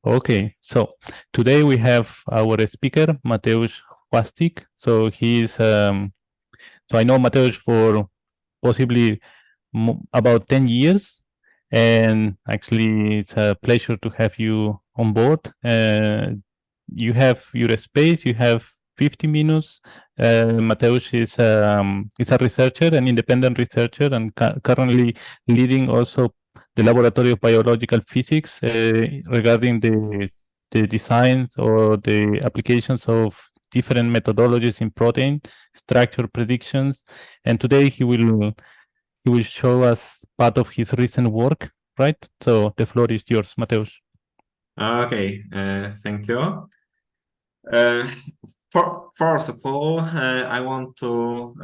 Okay, so today we have our speaker, Mateusz Chwastyk. So so I know Mateusz for possibly about 10 years, and actually it's a pleasure to have you on board. You have your space, you have 50 minutes. Mateusz is a researcher, an independent researcher, and currently leading also the Laboratory of Biological Physics regarding the design or the applications of different methodologies in protein structure predictions. And today he will show us part of his recent work, right? So the floor is yours, Mateusz. Okay, thank you. First of all, I want to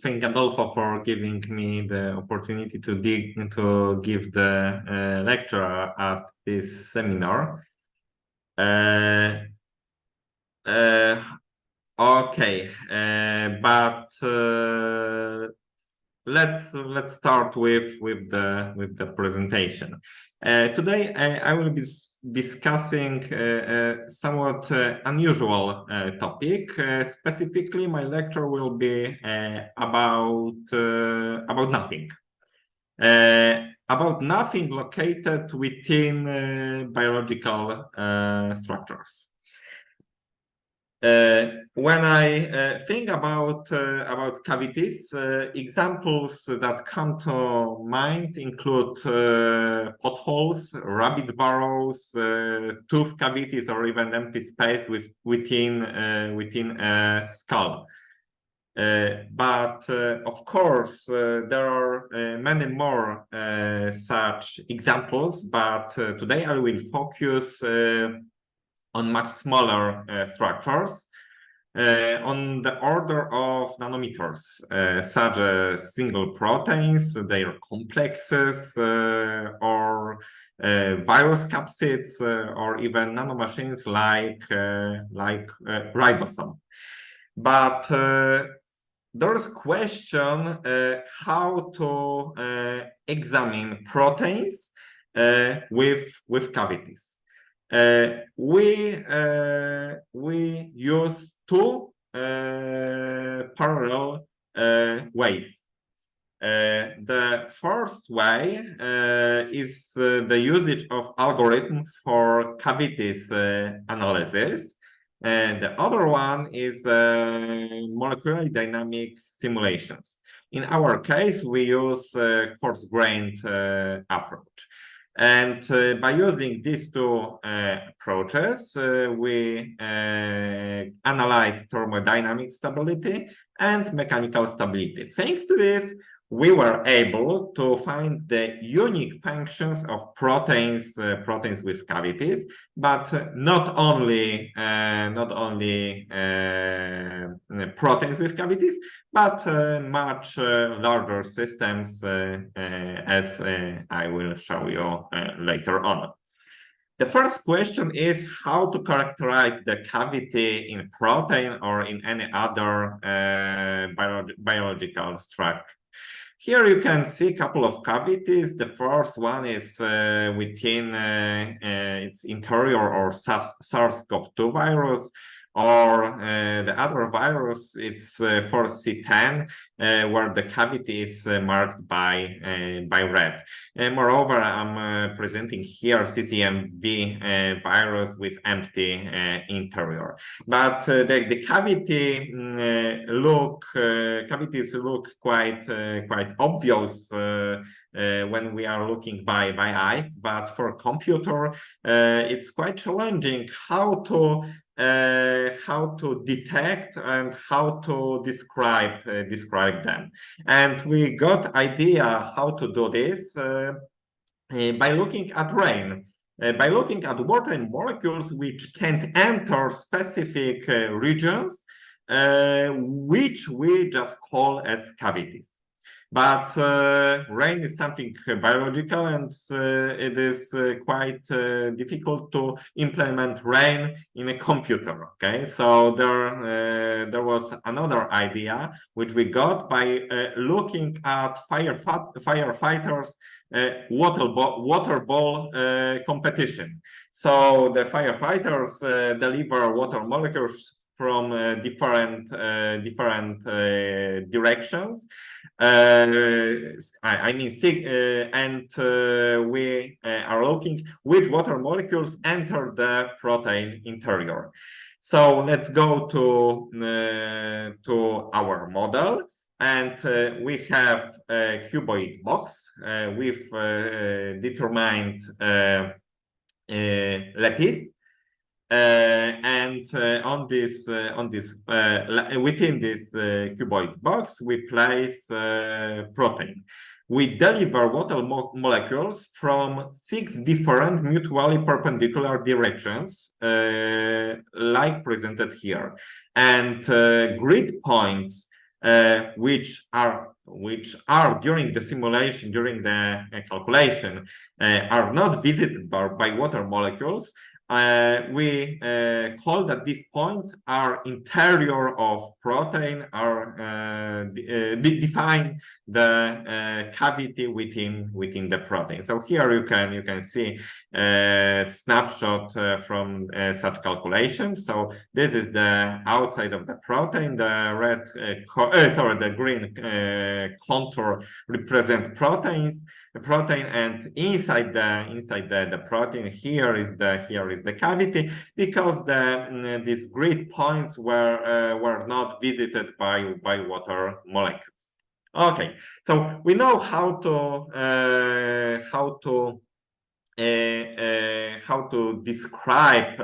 thank Adolfo for giving me the opportunity to give the lecture at this seminar. Okay, but let's start with the presentation. Today I will be discussing a somewhat unusual topic. Specifically, my lecture will be about nothing. About nothing located within biological structures. When I think about cavities, examples that come to mind include potholes, rabbit burrows, tooth cavities, or even empty space within a skull. But of course, there are many more such examples. But today I will focus on much smaller structures, on the order of nanometers, such as single proteins, their complexes, or virus capsids, or even nanomachines like ribosome. But there is a question how to examine proteins with cavities. We use two parallel ways. The first way is the usage of algorithms for cavities analysis, and the other one is molecular dynamic simulations. In our case, we use coarse-grained approach. And by using these two approaches, we analyze thermodynamic stability and mechanical stability. Thanks to this, we were able to find the unique functions of proteins with cavities, but not only proteins with cavities, but much larger systems, as I will show you later on. The first question is how to characterize the cavity in protein or in any other biological structure. Here you can see a couple of cavities. The first one is within its interior or SARS-CoV-2 virus, or the other virus, it's for C10, where the cavity is marked by red. Moreover, I'm presenting here CCMV virus with empty interior. But the cavity cavities look quite obvious when we are looking by eyes. But for computer, it's quite challenging how to detect and how to describe them. And we got idea how to do this by looking at rain. By looking at water molecules which can't enter specific regions, which we just call as cavities. But rain is something biological, and it is quite difficult to implement rain in a computer. Okay, so there was another idea which we got by looking at firefighters water ball competition. So the firefighters deliver water molecules from different directions. I mean, and we are looking which water molecules enter the protein interior. So let's go to our model. And we have a cuboid box. We've determined lattice, and within this cuboid box, we place protein. We deliver water molecules from 6 different mutually perpendicular directions, like presented here, and grid points which are during the simulation, during the calculation, are not visited by water molecules. We call that these points are interior of protein, are define the cavity within the protein. So here you can see a snapshot from such calculation. So this is the outside of the protein. The red, the green contour represent protein, and inside the protein here is the cavity, because these grid points were not visited by water molecules. Okay, so we know how to describe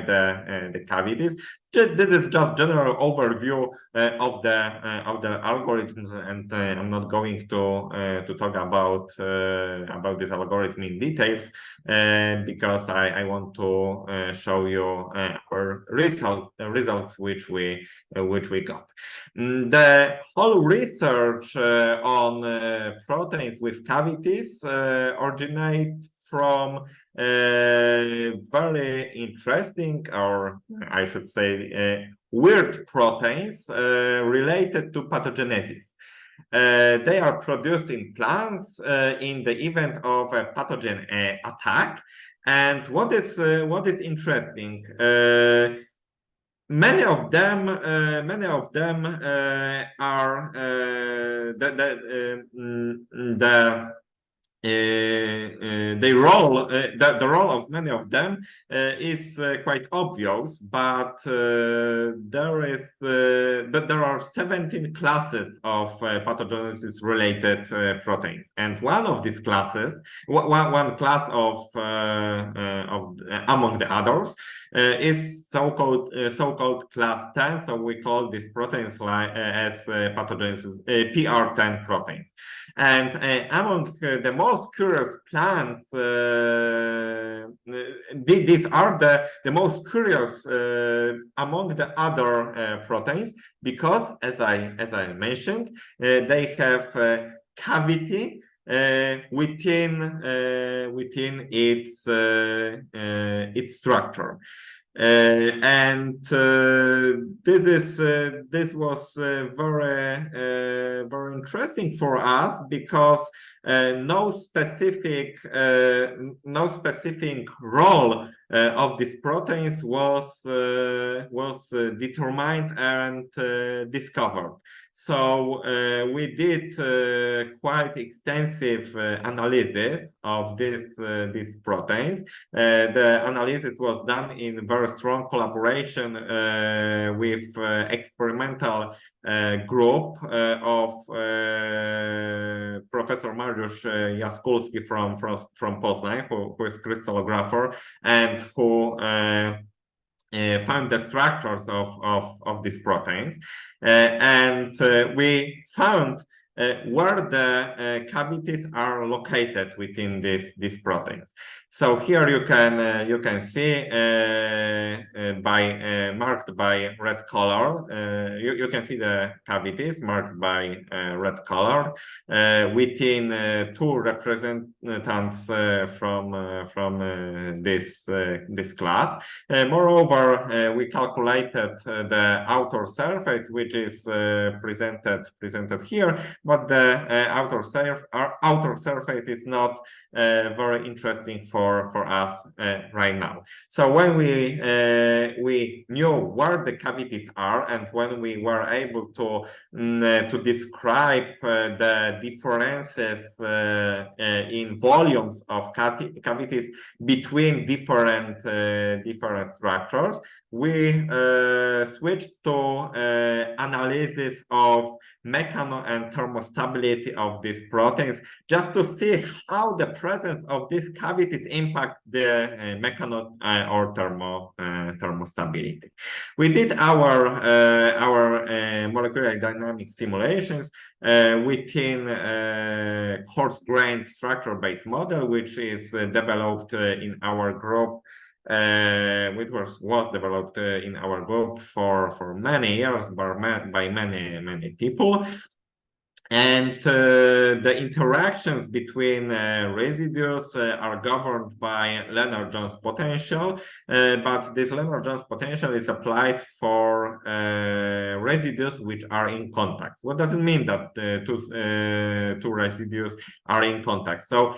the cavities. This is just general overview of the algorithms, and I'm not going to talk about this algorithm in details, because I want to show you our results which we got. The whole research on proteins with cavities originate from very interesting, or I should say weird proteins related to pathogenesis. They are produced in plants in the event of a pathogen attack. And what is interesting, many of them are the role of many of them is quite obvious, but there are 17 classes of pathogenesis related proteins, and one of these classes, one class of among the others, is so-called class 10. So we call these proteins as pathogenesis PR10 proteins. And among the most curious plants, these are the most curious among the other proteins, because as I mentioned, they have cavity within its structure. And this was very interesting for us, because no specific role of these proteins was determined and discovered. So we did quite extensive analysis of these proteins. The analysis was done in very strong collaboration with experimental group of Professor Mateusz Chwastyk from Poznań, who is crystallographer, and who found the structures of these proteins, and we found where the cavities are located within these proteins. So here you can see marked by red color. You can see the cavities marked by red color within two representatives from this class. Moreover, we calculated the outer surface, which is presented here, but the outer surface is not very interesting for us right now. So when we knew where the cavities are, and when we were able to describe the differences in volumes of cavities between different structures, we switched to analysis of mechano and thermostability of these proteins, just to see how the presence of these cavities impact the mechano or thermostability. We did our molecular dynamic simulations within coarse-grained structure-based model, which is developed in our group, which was developed in our group for many years by many people. And the interactions between residues are governed by Lennard-Jones potential, but this Lennard-Jones potential is applied for residues which are in contact. What does it mean that two residues are in contact? So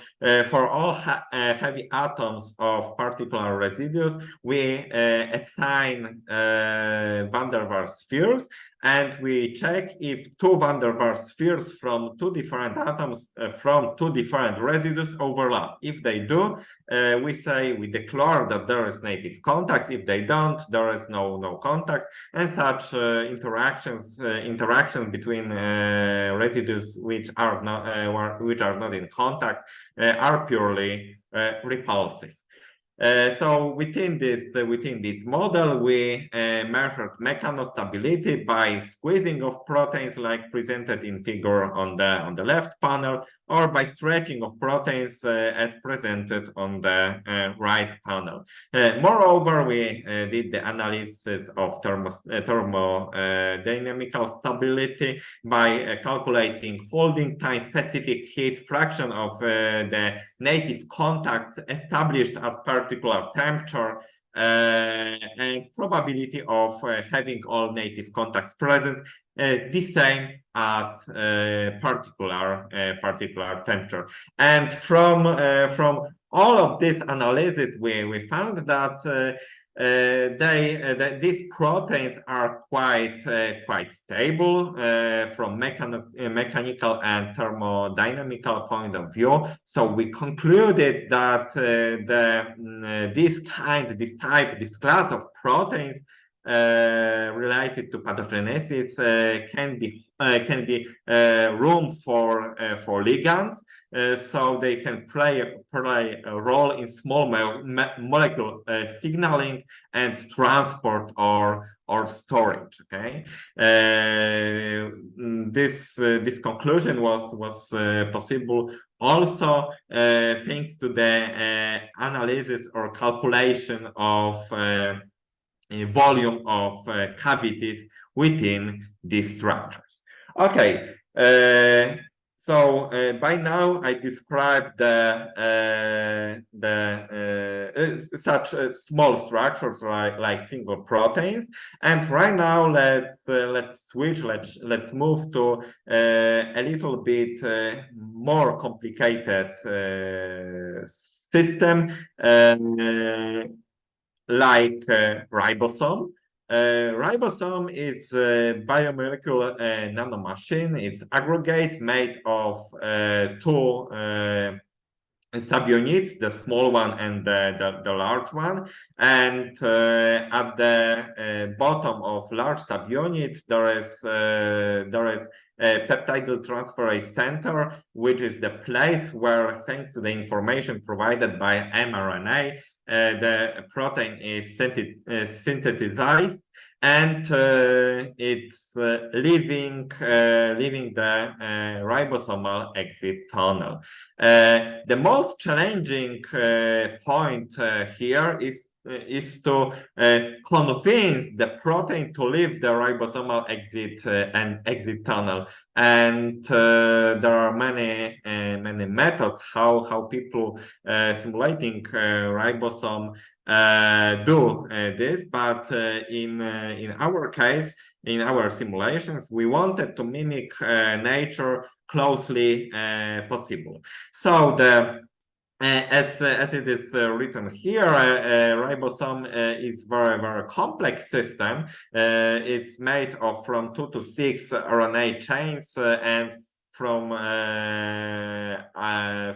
for all heavy atoms of particular residues, we assign van der Waals spheres, and we check if two van der Waals spheres from two different atoms from two different residues overlap. If they do, we declare that there is native contact. If they don't, there is no contact. And such interactions between residues which are not in contact are purely repulsive. So within this model, we measured mechanostability by squeezing of proteins, like presented in figure on the left panel, or by stretching of proteins as presented on the right panel. Moreover, we did the analysis of thermodynamical stability by calculating holding time specific heat fraction of the native contacts established at particular temperature and probability of having all native contacts present the same at particular temperature. And from all of this analysis, we found that these proteins are quite stable from mechanical and thermodynamical point of view. So we concluded that this class of proteins related to pathogenesis can be room for ligands, so they can play a role in small molecule signaling and transport or storage. Okay, this conclusion was possible also thanks to the analysis or calculation of volume of cavities within these structures. Okay, so by now I described such small structures like single proteins, and right now let's switch. Let's move to a little bit more complicated system. Like ribosome. Ribosome is a biomolecular nanomachine. It's aggregate made of two subunits, the small one and the large one. And at the bottom of large subunit, there is a peptidyl transferase center, which is the place where, thanks to the information provided by mRNA, the protein is synthesized and it's leaving the ribosomal exit tunnel. The most challenging point here is to convince the protein to leave the ribosomal exit tunnel, and there are many methods how people simulating ribosome do this, but in our case, in our simulations, we wanted to mimic nature closely possible. So as it is written here, ribosome is very complex system. It's made of from 2 to 6 RNA chains and from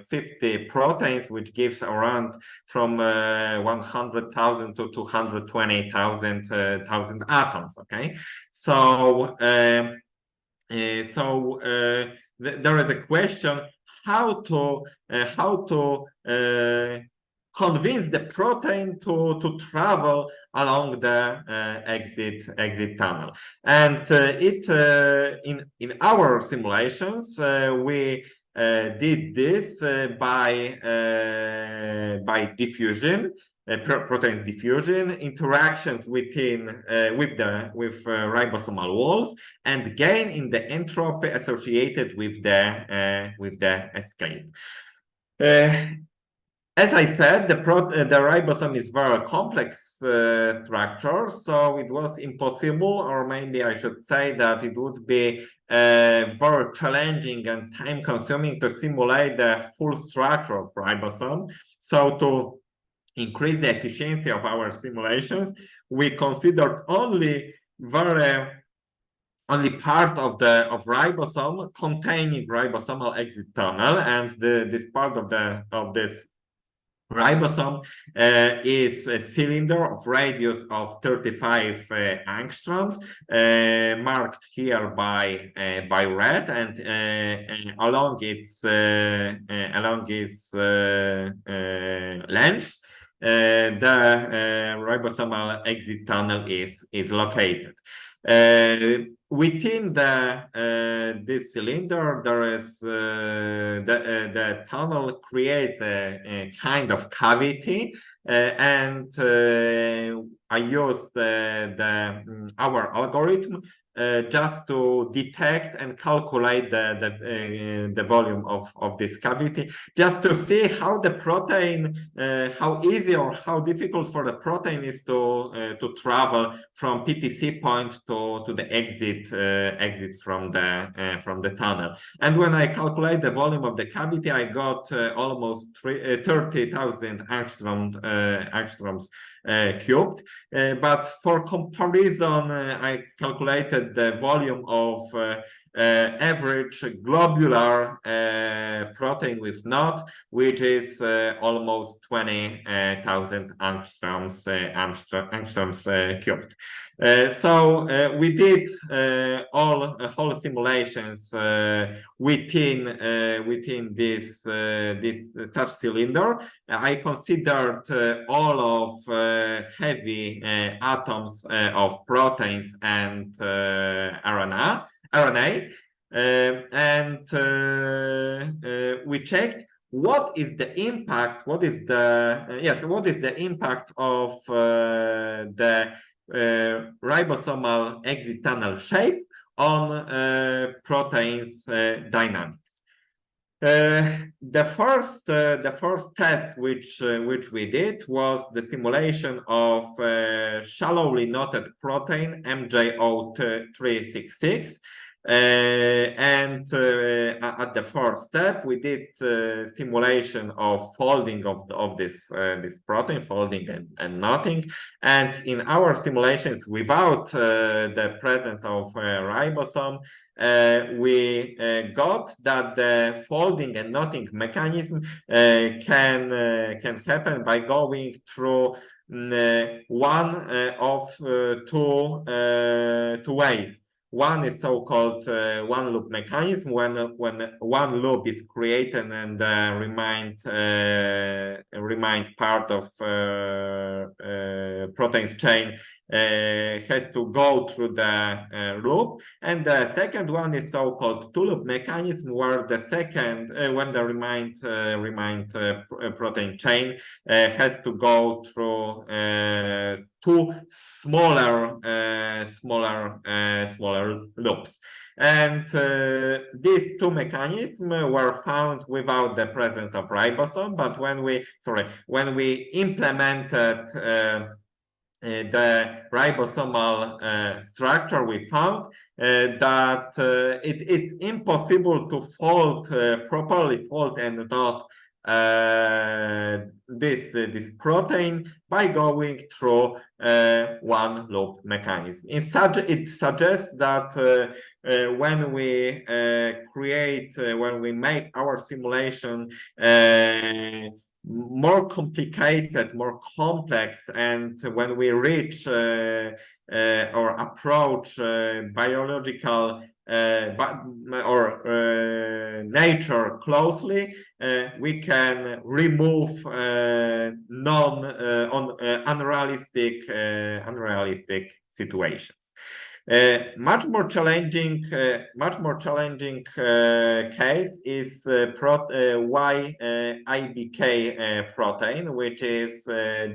50 proteins, which gives around from 100,000 to 220,000 atoms. Okay, so there is a question how to convince the protein to travel along the exit tunnel, and in our simulations we did this by diffusion, protein diffusion, interactions within with ribosomal walls, and gain in the entropy associated with the escape. As I said, the ribosome is very complex structure, so it was impossible, or maybe I should say that it would be very challenging and time-consuming to simulate the full structure of ribosome. So to increase the efficiency of our simulations, we considered only part of ribosome containing ribosomal exit tunnel, and this part of this ribosome is a cylinder of radius of 35 angstroms, marked here by red, and along its length, the ribosomal exit tunnel is located. Within this cylinder, there is the tunnel creates a kind of cavity, and I used our algorithm just to detect and calculate the volume of this cavity, just to see how the protein, how easy or how difficult for the protein is to travel from PTC point to the exit from the tunnel. And when I calculate the volume of the cavity, I got almost 30,000 angstroms cubed. But for comparison, I calculated the volume of average globular protein with knot, which is almost 20,000 angstroms cubed. So we did whole simulations within this such cylinder. I considered all of heavy atoms of proteins and RNA, and we checked what is the impact, what is the impact of the ribosomal exit tunnel shape on proteins dynamics. The first test which we did was the simulation of shallowly knotted protein MJ0366. And at the first step, we did simulation of folding of this protein, folding and knotting. And in our simulations, without the presence of ribosome, we got that the folding and knotting mechanism can happen by going through one of two ways. One is so-called one loop mechanism, when one loop is created and remained part of protein's chain has to go through the loop, and the second one is so-called two-loop mechanism, where the second when the remind protein chain has to go through two smaller loops. And these two mechanisms were found without the presence of ribosome, but when we implemented the ribosomal structure, we found that it is impossible to properly fold and not this protein by going through one loop mechanism. It suggests that when we make our simulation more complicated, more complex, and when we reach or approach biological nature closely, we can remove unrealistic situations. Much more challenging case is YIBK protein, which is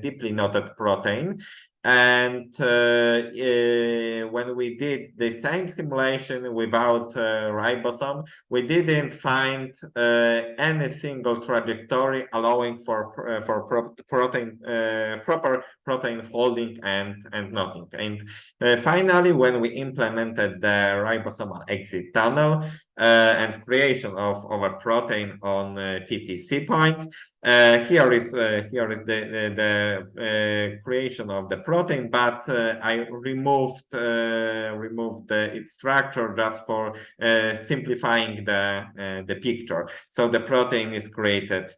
deeply knotted protein. And when we did the same simulation without ribosome, we didn't find any single trajectory allowing for proper protein folding and knotting. And finally, when we implemented the ribosomal exit tunnel and creation of a protein on PTC point, here is the creation of the protein, but I removed its structure just for simplifying the picture. So the protein is created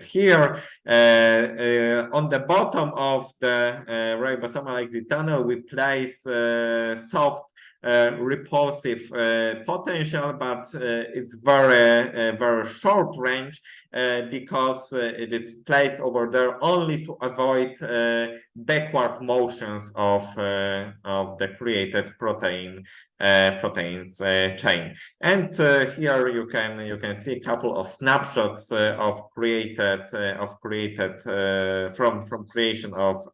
here. On the bottom of the ribosomal exit tunnel, we place soft repulsive potential, but it's very short range because it is placed over there only to avoid backward motions of the created proteins chain. And here you can see a couple of snapshots of created from creation of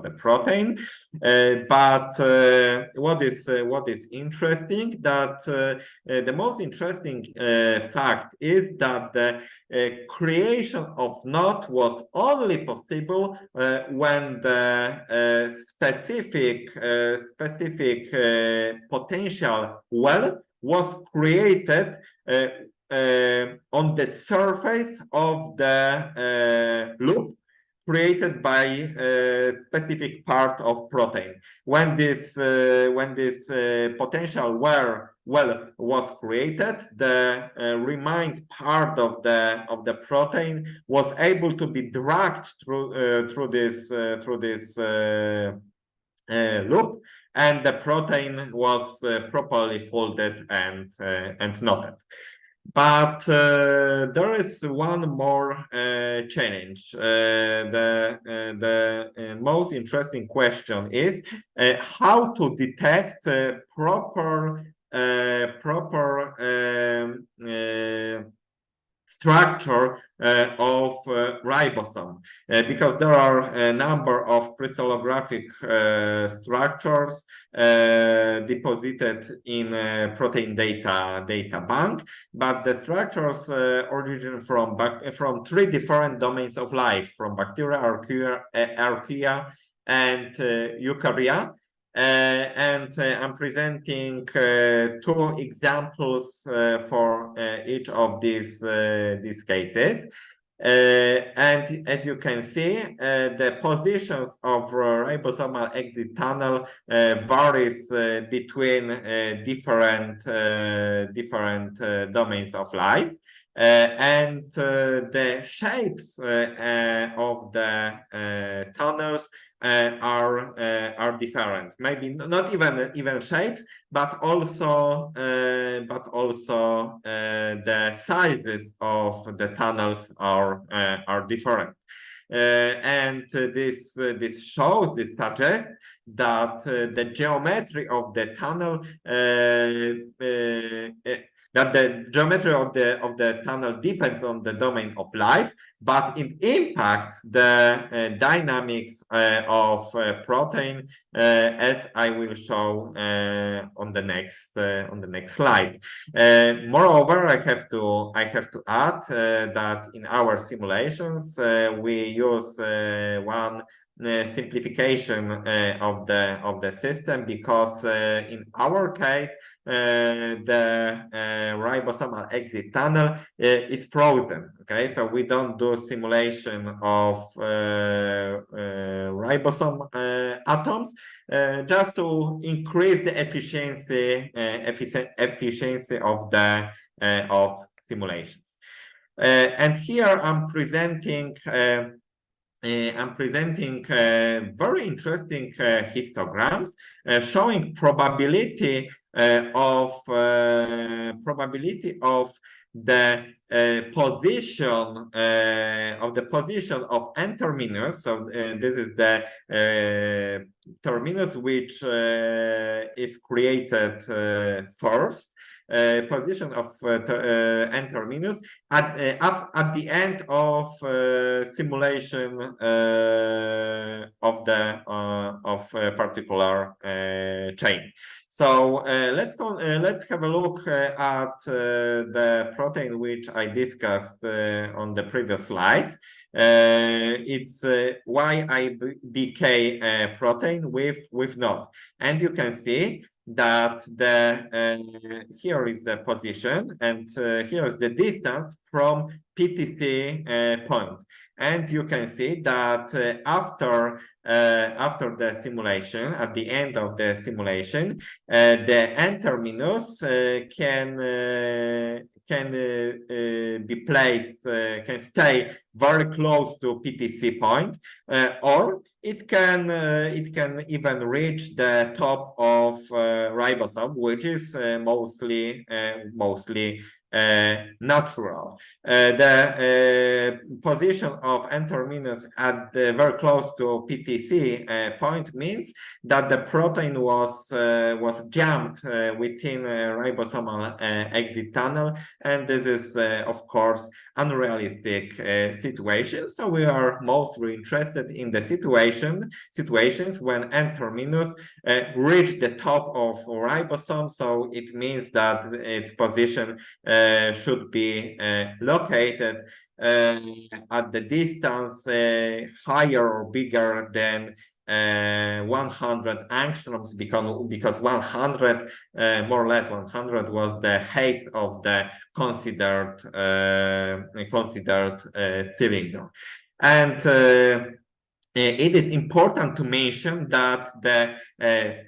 the protein. But what is interesting, that the most interesting fact is that the creation of knot was only possible when the specific potential well was created on the surface of the loop created by a specific part of protein. When this potential well was created, the remained part of the protein was able to be dragged through this loop, and the protein was properly folded and knotted. But there is one more challenge. The most interesting question is how to detect proper structure of ribosome, because there are a number of crystallographic structures deposited in protein data bank, but the structures originate from three different domains of life, from bacteria, archaea, and eukarya. And I'm presenting two examples for each of these cases. And as you can see, the positions of ribosomal exit tunnel varies between different domains of life. And the shapes of the tunnels are different. Maybe not even shapes, but also the sizes of the tunnels are different. This suggests that the geometry of the tunnel that the geometry of the tunnel depends on the domain of life, but it impacts the dynamics of protein, as I will show on the next slide. Moreover, I have to add that in our simulations we use one simplification of the system, because in our case the ribosomal exit tunnel is frozen. Okay, so we don't do simulation of ribosome atoms, just to increase the efficiency of the simulations. And here I'm presenting very interesting histograms showing probability of the position of N terminus. So this is the terminus which is created first. Position of N terminus at the end of simulation of a particular chain. So let's have a look at the protein which I discussed on the previous slides. It's YIBK protein with node, and you can see that here is the position, and here is the distance from PTC point. And you can see that after the simulation, at the end of the simulation, the N terminus can be placed, can stay very close to PTC point, or it can even reach the top of ribosome, which is mostly natural. The position of N terminus at very close to PTC point means that the protein was jammed within a ribosomal exit tunnel, and this is of course unrealistic situation. So we are mostly interested in the situations when N terminus reach the top of ribosome. So it means that its position should be located at the distance higher or bigger than 100 angstroms, because 100, more or less 100, was the height of the considered cylinder. And it is important to mention that the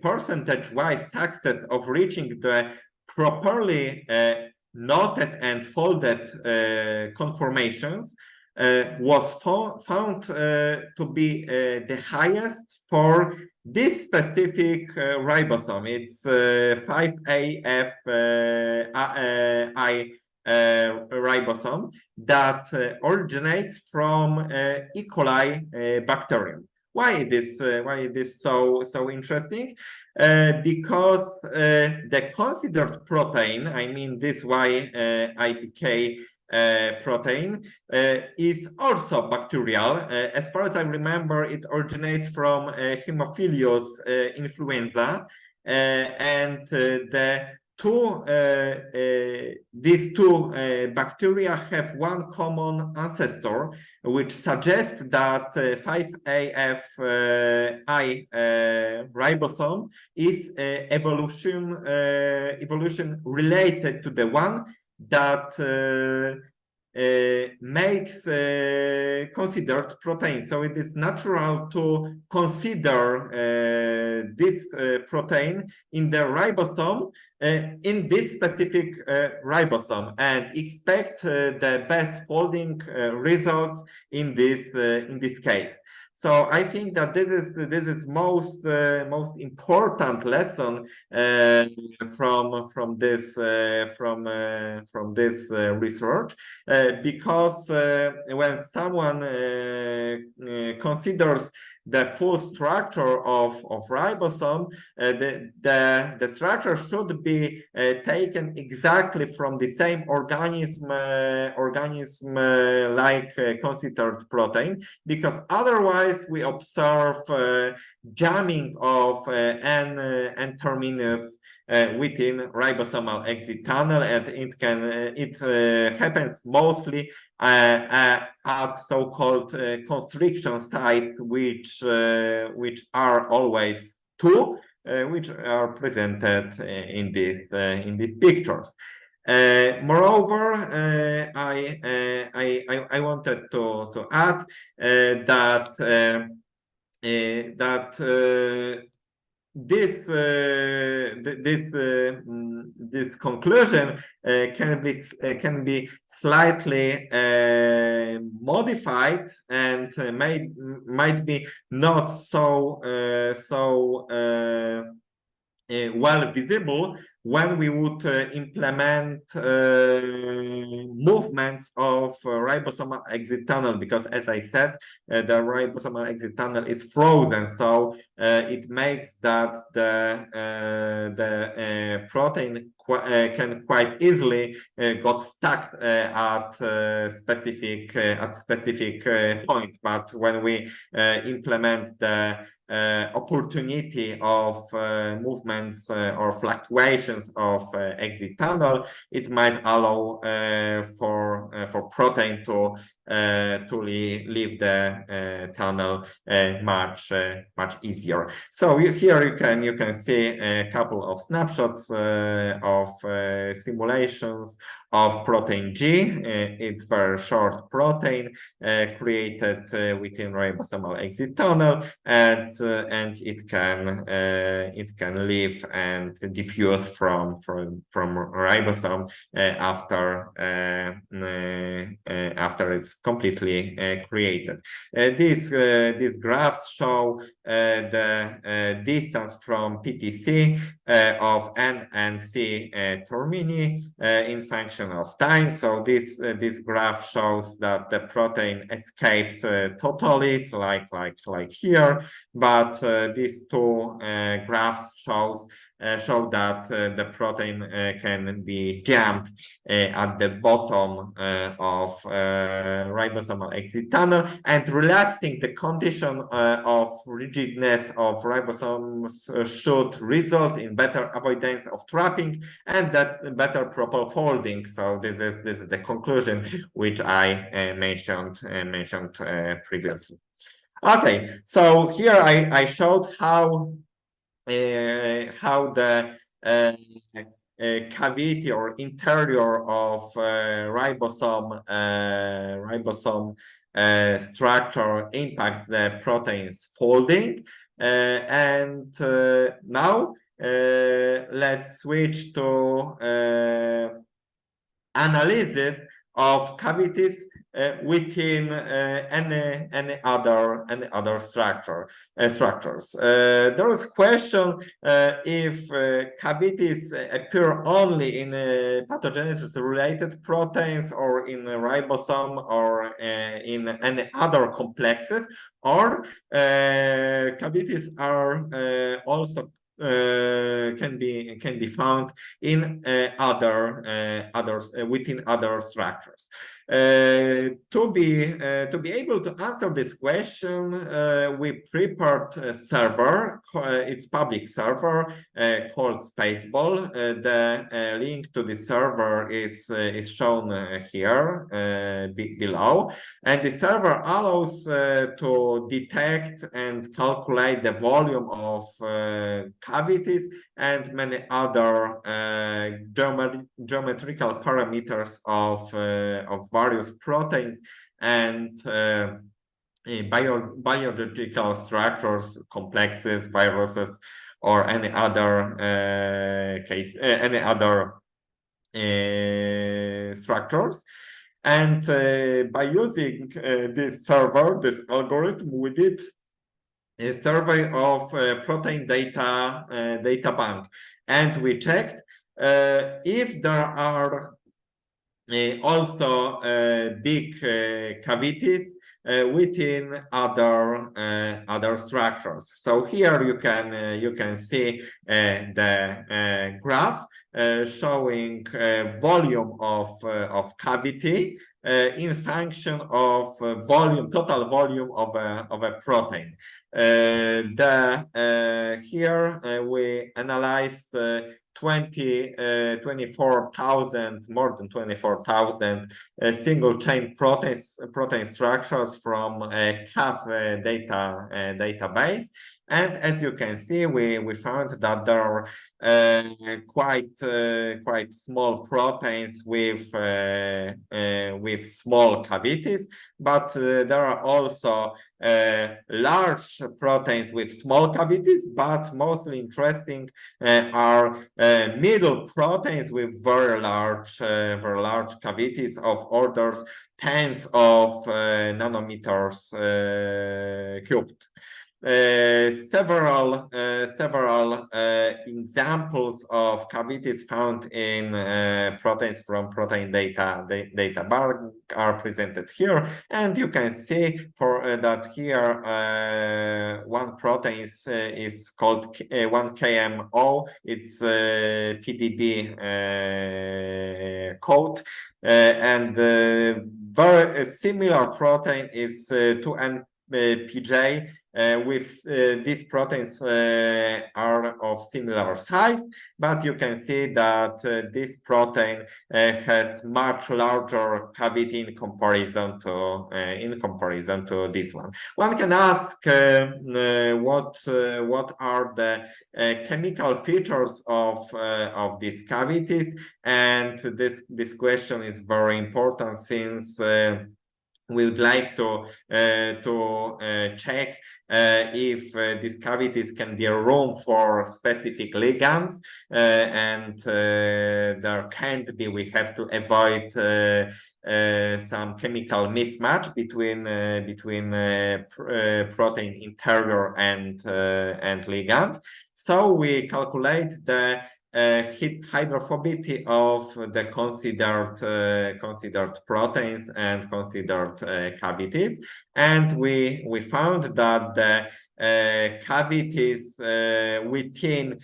percentage-wise success of reaching the properly knotted and folded conformations was found to be the highest for this specific ribosome. It's 5AFI ribosome that originates from E. coli bacterium. Why it is so interesting? Because the considered protein, I mean this YIBK protein, is also bacterial. As far as I remember, it originates from Haemophilus influenza, and these two bacteria have one common ancestor, which suggests that 5AFI ribosome is evolution related to the one that makes considered protein. So it is natural to consider this protein in the ribosome, in this specific ribosome, and expect the best folding results in this case. So I think that this is most important lesson from this research, because when someone considers the full structure of ribosome, the structure should be taken exactly from the same organism like considered protein, because otherwise we observe jamming of N terminus within ribosomal exit tunnel, and it happens mostly at so-called constriction site, which are always two, which are presented in these pictures. Moreover, I wanted to add that this conclusion can be slightly modified, and might be not so well visible when we would implement movements of ribosomal exit tunnel, because as I said, the ribosomal exit tunnel is frozen, so it makes that the protein can quite easily got stuck at specific point. But when we implement the opportunity of movements or fluctuations of exit tunnel, it might allow for protein to leave the tunnel much easier. So here you can see a couple of snapshots of simulations of protein G. It's very short protein created within ribosomal exit tunnel, and it can leave and diffuse from ribosome after it's completely created. These graphs show the distance from PTC of N and C termini in function of time. So this graph shows that the protein escaped totally, like here, but these two graphs show that the protein can be jammed at the bottom of ribosomal exit tunnel, and relaxing the condition of rigidness of ribosomes should result in better avoidance of trapping and that better proper folding. So this is the conclusion which I mentioned previously. Okay, so here I showed how the cavity or interior of ribosome structure impacts the protein's folding, and now let's switch to analysis of cavities within any other structures. There was a question if cavities appear only in pathogenesis-related proteins, or in ribosome, or in any other complexes, or cavities are also can be found in within other structures. To be able to answer this question, we prepared a server. It's public server called Spaceball. The link to the server is shown here below, and the server allows to detect and calculate the volume of cavities and many other geometrical parameters of various proteins and biological structures, complexes, viruses, or any other structures. And by using this server, this algorithm, we did a survey of protein data bank, and we checked if there are also big cavities within other structures. So here you can see the graph showing volume of cavity in function of total volume of a protein. Here we analyzed 24,000, more than 24,000 single chain protein structures from a CAF database. And as you can see, we found that there are quite small proteins with small cavities, but there are also large proteins with small cavities, but mostly interesting are middle proteins with very large cavities of orders tens of nanometers cubed. Several examples of cavities found in proteins from protein data bank are presented here, and you can see that here one protein is called 1KMO. It's PDB code, and very similar protein is 2NPJ. With these proteins are of similar size, but you can see that this protein has much larger cavity in comparison to this one. One can ask what are the chemical features of these cavities, and this question is very important since we would like to check if these cavities can be a room for specific ligands, and there can't be. We have to avoid some chemical mismatch between protein interior and ligand. So we calculate the hydrophobicity of the considered proteins and considered cavities, and we found that the cavities within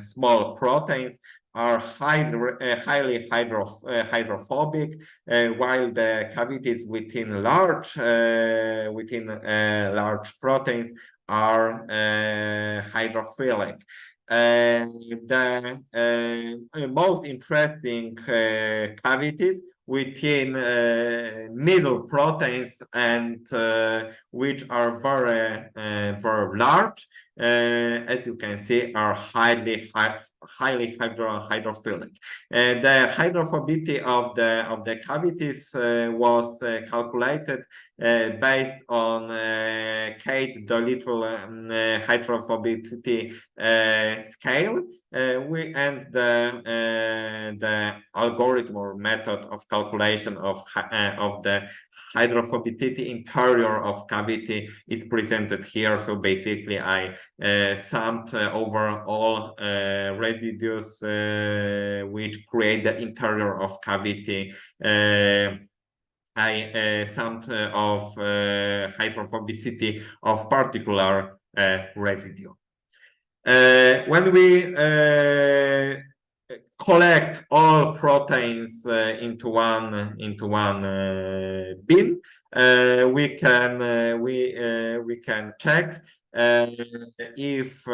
small proteins are highly hydrophobic, while the cavities within large proteins are hydrophilic. The most interesting cavities within middle proteins, and which are very large, as you can see, are highly hydrophilic. The hydrophobicity of the cavities was calculated based on Kate Dolittle hydrophobicity scale. And the algorithm or method of calculation of the hydrophobicity interior of cavity is presented here. So basically, I summed over all residues which create the interior of cavity. I summed of hydrophobicity of particular residue. When we collect all proteins into one bin, we can check if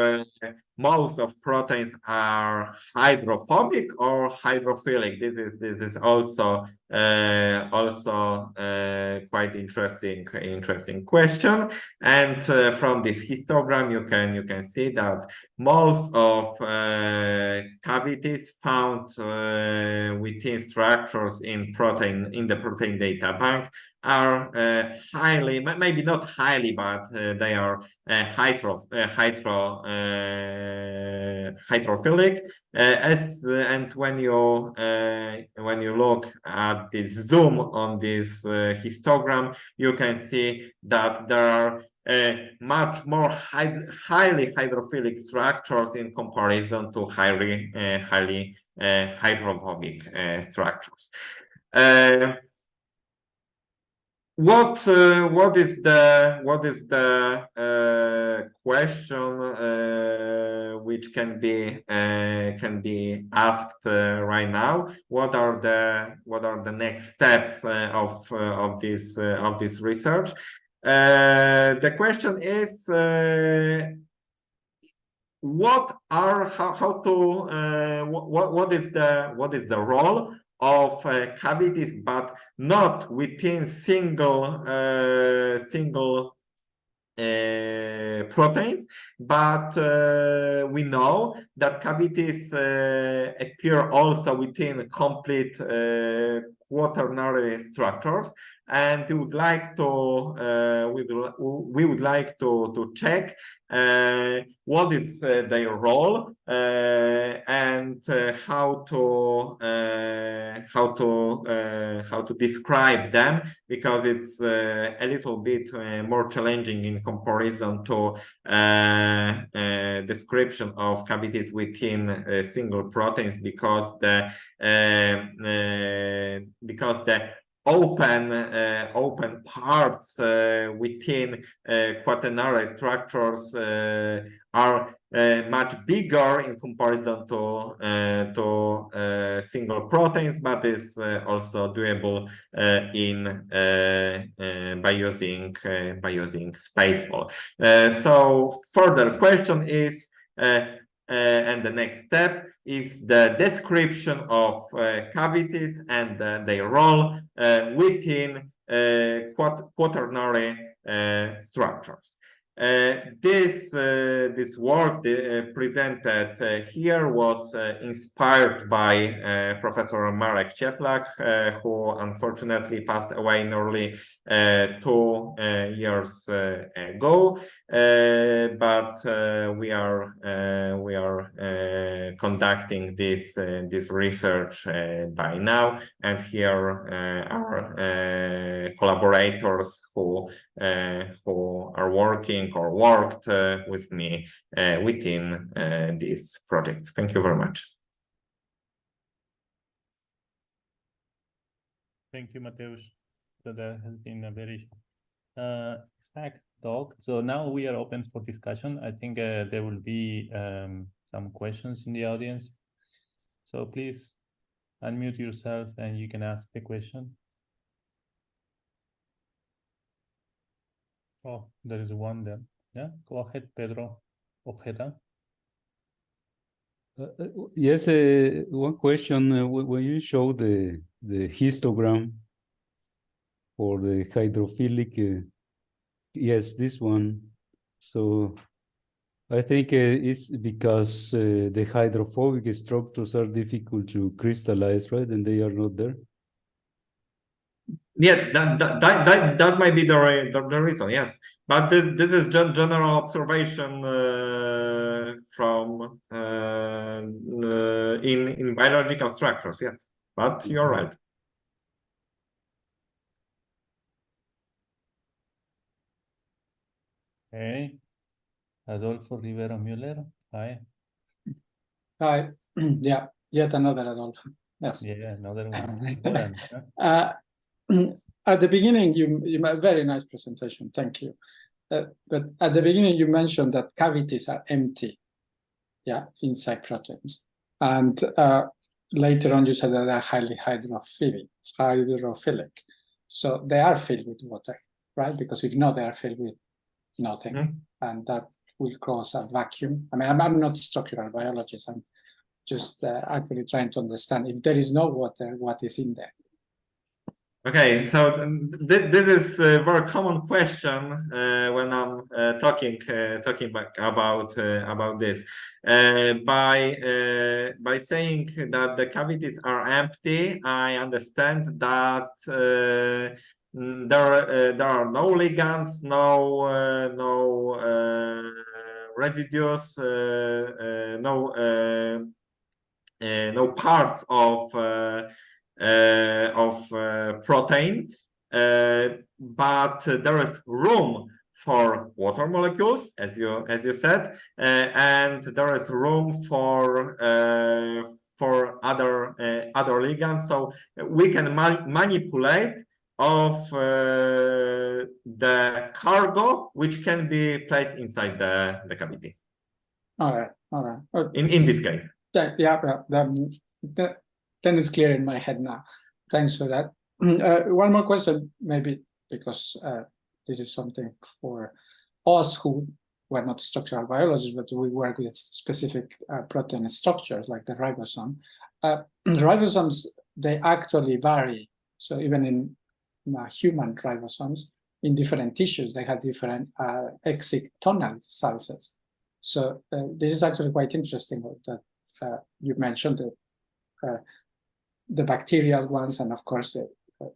most of proteins are hydrophobic or hydrophilic. This is also quite interesting question. And from this histogram, you can see that most of cavities found within structures in the protein data bank are maybe not highly, but they are hydrophilic. And when you look at this zoom on this histogram, you can see that there are much more highly hydrophilic structures in comparison to highly hydrophobic structures. What is the question which can be asked right now? What are the next steps of this research? The question is what is the role of cavities, but not within single proteins, but we know that cavities appear also within complete quaternary structures, and we would like to check what is their role and how to describe them, because it's a little bit more challenging in comparison to description of cavities within single proteins, because the open parts within quaternary structures are much bigger in comparison to single proteins, but is also doable by using Spaceball. So further question is, and the next step is the description of cavities and their role within quaternary structures. This work presented here was inspired by Professor Marek Cieplak, who unfortunately passed away nearly 2 years ago. But we are conducting this research by now, and here are collaborators who are working or worked with me within this project. Thank you very much. Thank you, Mateusz. So that has been a very exact talk. So now we are open for discussion. I think there will be some questions in the audience. So please unmute yourself and you can ask the question. Oh, there is one there. Yeah, go ahead, Pedro Ojeda. Yes, one question. When you show the histogram for the hydrophilic, yes, this one. So I think it's because the hydrophobic structures are difficult to crystallize, right? And they are not there. Yeah, that might be the reason. Yes, but this is just general observation from in biological structures. Yes, but you're right. Okay, Adolfo Rivera Müller. Hi. Hi. Yeah, yet another Adolfo. Yes. Yeah, another one. Poland, huh? At the beginning, you very nice presentation. Thank you. But at the beginning, you mentioned that cavities are empty, yeah, inside proteins, and later on you said that they are highly hydrophilic. So they are filled with water, right? Because if not, they are filled with nothing, and that will cause a vacuum. I mean, I'm not a structural biologist. I'm just actually trying to understand, if there is no water, what is in there? Okay, so this is a very common question when I'm talking about this. By saying that the cavities are empty, I understand that there are no ligands, no residues, no parts of protein, but there is room for water molecules, as you said, and there is room for other ligands. So we can manipulate of the cargo which can be placed inside the cavity. All right. In this case. Yeah. Then it's clear in my head now. Thanks for that. One more question, maybe because this is something for us who were not structural biologists, but we work with specific protein structures like the ribosome. Ribosomes, they actually vary. So even in human ribosomes, in different tissues, they have different exit tunnel sizes. So this is actually quite interesting that you mentioned the bacterial ones, and of course the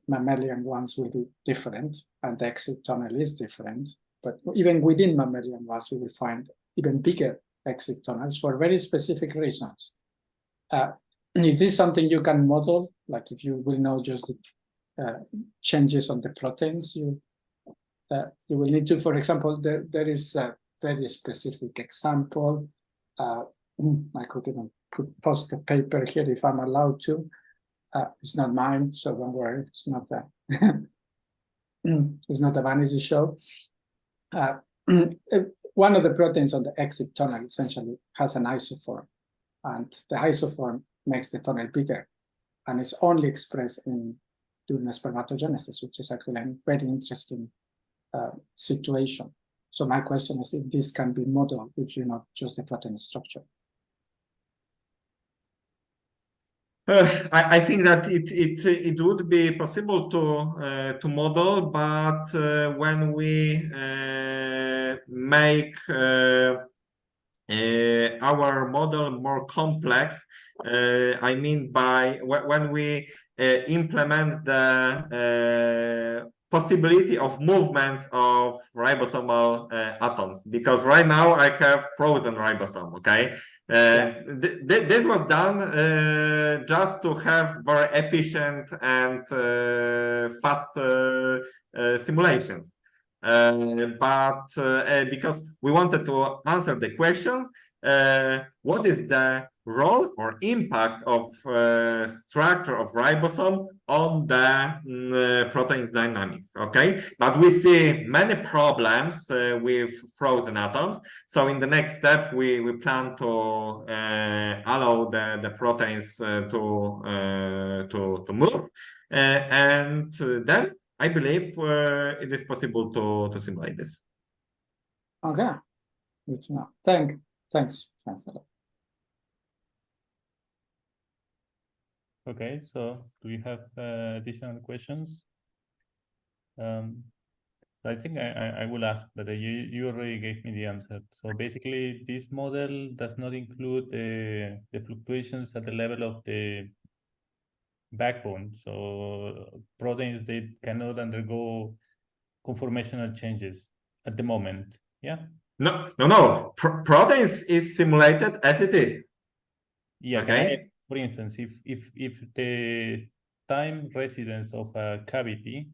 mammalian ones will be different, and the exit tunnel is different. But even within mammalian ones, we will find even bigger exit tunnels for very specific reasons. Is this something you can model? Like if you will know just the changes on the proteins, you will need to, for example, there is a very specific example. I could post the paper here if I'm allowed to. It's not mine, so don't worry. It's not a it's not a vanity show. One of the proteins on the exit tunnel essentially has an isoform, and the isoform makes the tunnel bigger, and it's only expressed during spermatogenesis, which is actually a very interesting situation. So my question is if this can be modeled if you know just the protein structure. I think that it would be possible to model, but when we make our model more complex, I mean by when we implement the possibility of movements of ribosomal atoms, because right now I have frozen ribosome, okay? This was done just to have very efficient and fast simulations. But because we wanted to answer the question, what is the role or impact of structure of ribosome on the protein dynamics, okay? But we see many problems with frozen atoms. So in the next step, we plan to allow the proteins to move. And then I believe it is possible to simulate this. Okay, good to know. Thanks a lot. Okay, so do we have additional questions? I think I will ask, but you already gave me the answer. So basically, this model does not include the fluctuations at the level of the backbone. So proteins, they cannot undergo conformational changes at the moment. Yeah. No. Proteins is simulated as it is. Yeah. Okay. For instance, if the time residence of a cavity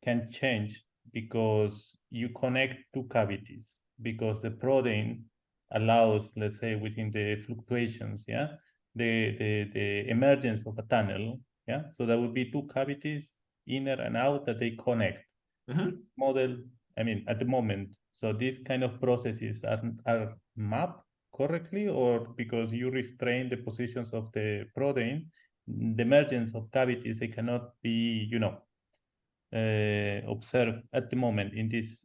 can change because you connect two cavities, because the protein allows, let's say, within the fluctuations, yeah, the emergence of a tunnel, yeah. So there will be two cavities, inner and out, that they connect. Model, I mean, at the moment. So these kind of processes are mapped correctly, or because you restrain the positions of the protein, the emergence of cavities, they cannot be, observed at the moment in this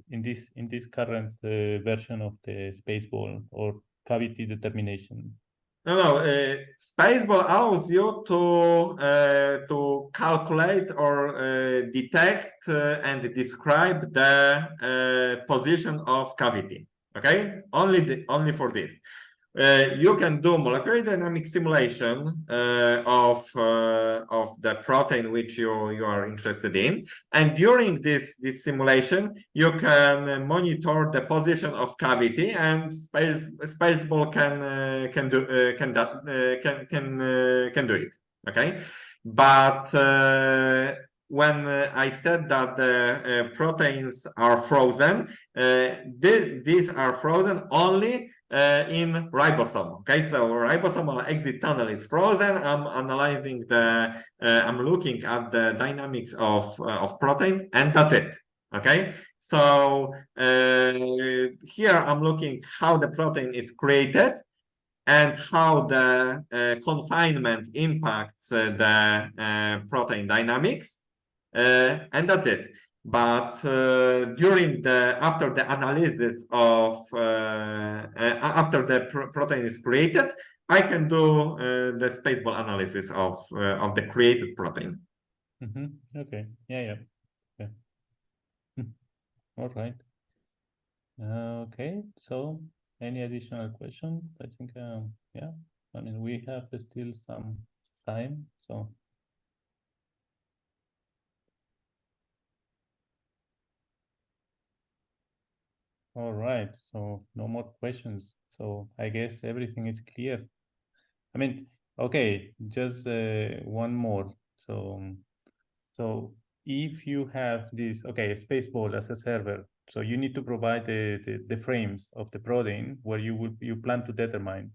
current version of the spaceball or cavity determination. No. Spaceball allows you to calculate or detect and describe the position of cavity. Okay, only for this. you can do molecular dynamic simulation of the protein which you are interested in, and during this simulation you can monitor the position of cavity, and Spaceball can do it. Okay, but when I said that the proteins are frozen, these are frozen only in ribosome. Okay, so ribosomal exit tunnel is frozen. I'm analyzing I'm looking at the dynamics of protein, and that's it. Okay, so here I'm looking how the protein is created and how the confinement impacts the protein dynamics, and that's it. But after the analysis of after the protein is created, I can do the spaceball analysis of the created protein. Okay. Yeah. All right. Okay. So, any additional question? I think, yeah. I mean, we have still some time, so. All right, so no more questions. So I guess everything is clear. I mean, okay, just one more. So if you have this, okay, Spaceball as a server, so you need to provide the frames of the protein where you plan to determine.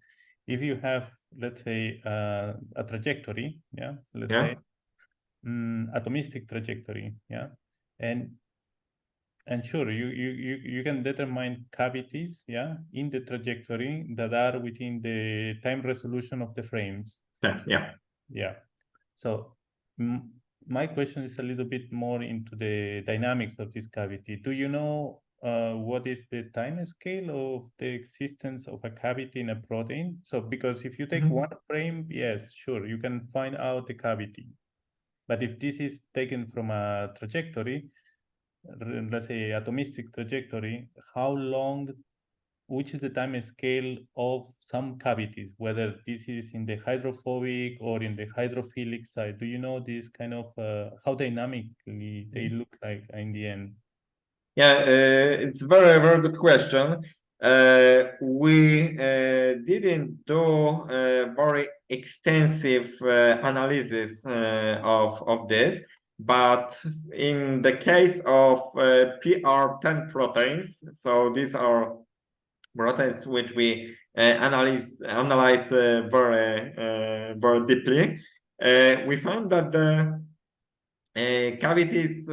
If you have, let's say, a trajectory, yeah, let's say, atomistic trajectory, yeah, and sure, you can determine cavities, yeah, in the trajectory that are within the time resolution of the frames. Yeah. So my question is a little bit more into the dynamics of this cavity. Do you know what is the time scale of the existence of a cavity in a protein? So because if you take one frame, yes, sure, you can find out the cavity. But if this is taken from a trajectory, let's say atomistic trajectory, how long, which is the time scale of some cavities, whether this is in the hydrophobic or in the hydrophilic side? Do you know this kind of how dynamically they look like in the end? Yeah, it's very, very good question. We didn't do very extensive analysis of this, but in the case of PR10 proteins, so these are proteins which we analyze very very deeply, we found that the cavities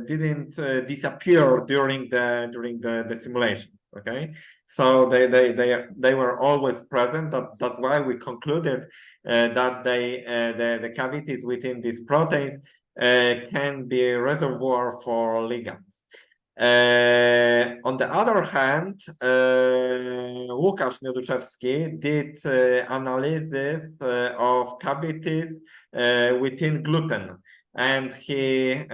didn't disappear during the simulation. Okay, so they were always present. That's why we concluded that the cavities within these proteins can be a reservoir for ligands. On the other hand, Łukasz Mioduszewski did analysis of cavities within gluten, and he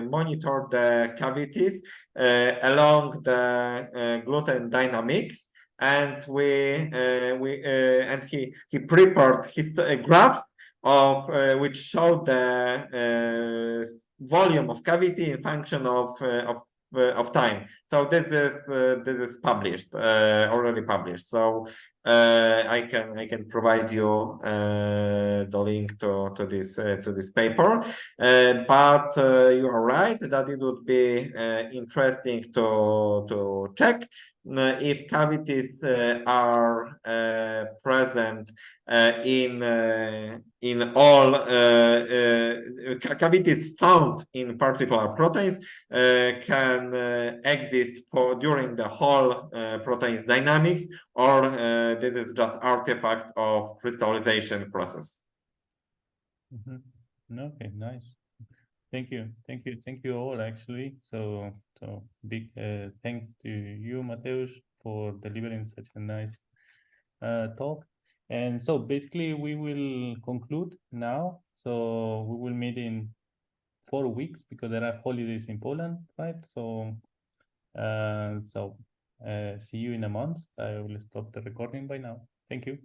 monitored the cavities along the gluten dynamics, and he prepared his graphs of which showed the volume of cavity in function of time. So this is published, already published. So I can provide you the link to this paper. But you are right that it would be interesting to check if cavities are present in all cavities found in particular proteins can exist during the whole protein dynamics, or this is just artifact of crystallization process. Okay, nice. Thank you all, actually. So big thanks to you, Mateusz, for delivering such a nice talk. And so basically we will conclude now. So we will meet in 4 weeks because there are holidays in Poland, right? So see you in a month. I will stop the recording by now. Thank you.